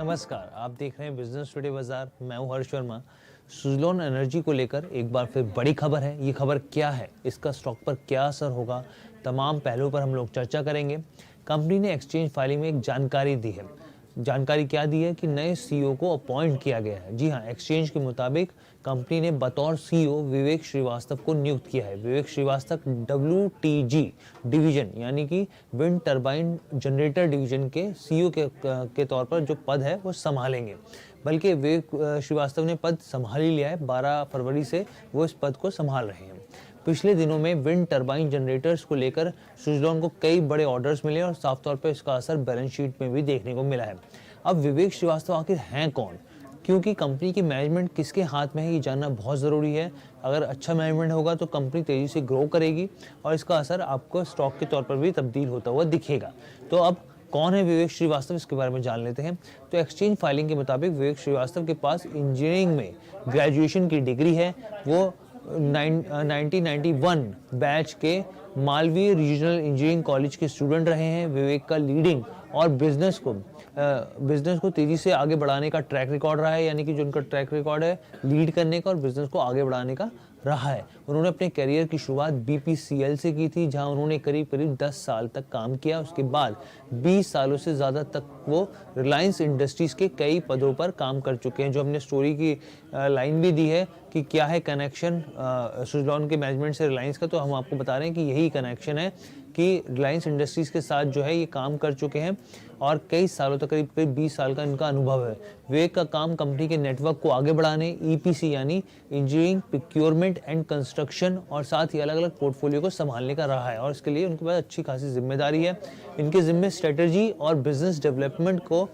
नमस्कार, आप देख रहे हैं बिजनेस टुडे बाजार। मैं हूं हर्ष वर्मा। सुज़लोन एनर्जी को लेकर एक बार फिर बड़ी खबर है। ये खबर क्या है, इसका स्टॉक पर क्या असर होगा, तमाम पहलुओं पर हम लोग चर्चा करेंगे। कंपनी ने एक्सचेंज फाइलिंग में एक जानकारी दी है। जानकारी क्या दी है कि नए सीईओ को अपॉइंट किया गया है। जी हाँ, एक्सचेंज के मुताबिक कंपनी ने बतौर सीईओ विवेक श्रीवास्तव को नियुक्त किया है। विवेक श्रीवास्तव WTG डिवीजन यानी कि विंड टरबाइन जनरेटर डिवीजन के सीईओ के तौर पर जो पद है वो संभालेंगे। बल्कि विवेक श्रीवास्तव ने पद संभाल ही लिया है। 12 फरवरी से वो इस पद को संभाल रहे हैं। पिछले दिनों में विंड टरबाइन जनरेटर्स को लेकर सुज़लोन को कई बड़े ऑर्डर्स मिले और साफ तौर पर इसका असर बैलेंस शीट में भी देखने को मिला है। अब विवेक श्रीवास्तव आखिर हैं कौन, क्योंकि कंपनी की मैनेजमेंट किसके हाथ में है ये जानना बहुत ज़रूरी है। अगर अच्छा मैनेजमेंट होगा तो कंपनी तेज़ी से ग्रो करेगी और इसका असर आपको स्टॉक के तौर पर भी तब्दील होता हुआ दिखेगा। तो अब कौन है विवेक श्रीवास्तव, इसके बारे में जान लेते हैं। तो एक्सचेंज फाइलिंग के मुताबिक विवेक श्रीवास्तव के पास इंजीनियरिंग में ग्रेजुएशन की डिग्री है। वो 1991 बैच के मालवीय रीजनल इंजीनियरिंग कॉलेज के स्टूडेंट रहे हैं। विवेक का लीडिंग और बिजनेस को तेज़ी से आगे बढ़ाने का ट्रैक रिकॉर्ड रहा है, यानी कि जो उनका ट्रैक रिकॉर्ड है लीड करने का और बिजनेस को आगे बढ़ाने का रहा है। उन्होंने अपने करियर की शुरुआत BPCL से की थी, जहां उन्होंने करीब 10 साल तक काम किया। उसके बाद 20 सालों से ज़्यादा तक वो रिलायंस इंडस्ट्रीज़ के कई पदों पर काम कर चुके हैं। जो हमने स्टोरी की लाइन भी दी है कि क्या है कनेक्शन सुज़लोन के मैनेजमेंट से रिलायंस का, तो हम आपको बता रहे हैं कि यही कनेक्शन है कि रिलायंस इंडस्ट्रीज़ के साथ जो है ये काम कर चुके हैं और कई सालों तक करीब 20 साल का इनका अनुभव है। विवेक का काम कंपनी के नेटवर्क को आगे बढ़ाने, EPC यानी इंजीनियरिंग, प्रोक्योरमेंट एंड कंस्ट्रक्शन और साथ ही अलग अलग पोर्टफोलियो को संभालने का रहा है और इसके लिए उनके पास अच्छी खासी जिम्मेदारी है। इनके जिम्मे स्ट्रेटजी और बिजनेस डेवलपमेंट को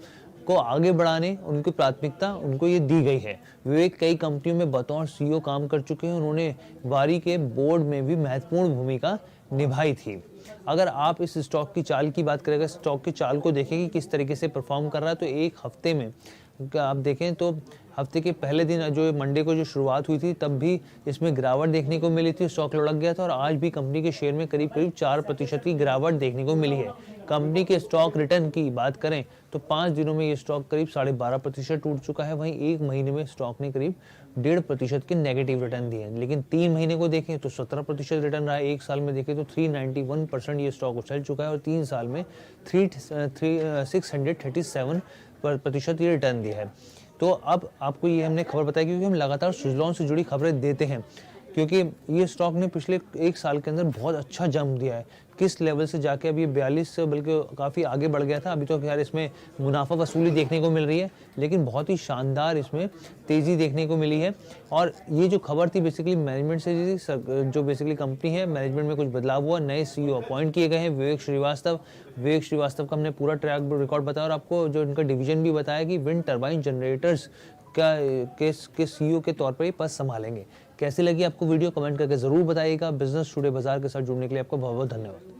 आगे बढ़ाने उनकी प्राथमिकता उनको ये दी गई है। विवेक कई कंपनियों में बतौर CEO काम कर चुके हैं। उन्होंने वारी के बोर्ड में भी महत्वपूर्ण भूमिका निभाई थी। अगर आप इस स्टॉक की चाल की बात करें, स्टॉक की चाल को देखें कि किस तरीके से परफॉर्म कर रहा है, तो एक हफ्ते में आप देखें तो हफ्ते के पहले दिन जो मंडे को जो शुरुआत हुई थी तब भी इसमें गिरावट देखने को मिली थी, स्टॉक लुढ़क गया था और आज भी कंपनी के शेयर में करीब 4% की गिरावट देखने को मिली है। कंपनी के स्टॉक रिटर्न की बात करें तो 5 दिनों में ये स्टॉक करीब 12.5% टूट चुका है। वहीं एक महीने में स्टॉक ने करीब 1.5% के नेगेटिव रिटर्न दिए हैं। लेकिन 3 महीने को देखें तो 17% रिटर्न रहा है। एक साल में देखें तो 391% ये स्टॉक उछल चुका है और 3 साल में 637% ये रिटर्न दिया है। तो अब आपको ये हमने खबर बताई क्योंकि हम लगातार सुज़लोन से जुड़ी खबरें देते हैं, क्योंकि ये स्टॉक ने पिछले एक साल के अंदर बहुत अच्छा जंप दिया है। किस लेवल से जाके अभी 42 से बल्कि काफ़ी आगे बढ़ गया था। अभी तो खैर इसमें मुनाफा वसूली देखने को मिल रही है, लेकिन बहुत ही शानदार इसमें तेज़ी देखने को मिली है। और ये जो खबर थी बेसिकली मैनेजमेंट से, जो बेसिकली कंपनी है मैनेजमेंट में कुछ बदलाव हुआ, नए CEO अपॉइंट किए गए हैं। विवेक श्रीवास्तव का हमने पूरा ट्रैक रिकॉर्ड बताया और आपको जो इनका डिवीजन भी बताया कि विंड टरबाइन जनरेटर्स के CEO के तौर पर ये पद संभालेंगे। कैसी लगी आपको वीडियो, कमेंट करके ज़रूर बताइएगा। बिजनेस टुडे बाजार के साथ जुड़ने के लिए आपका बहुत बहुत धन्यवाद।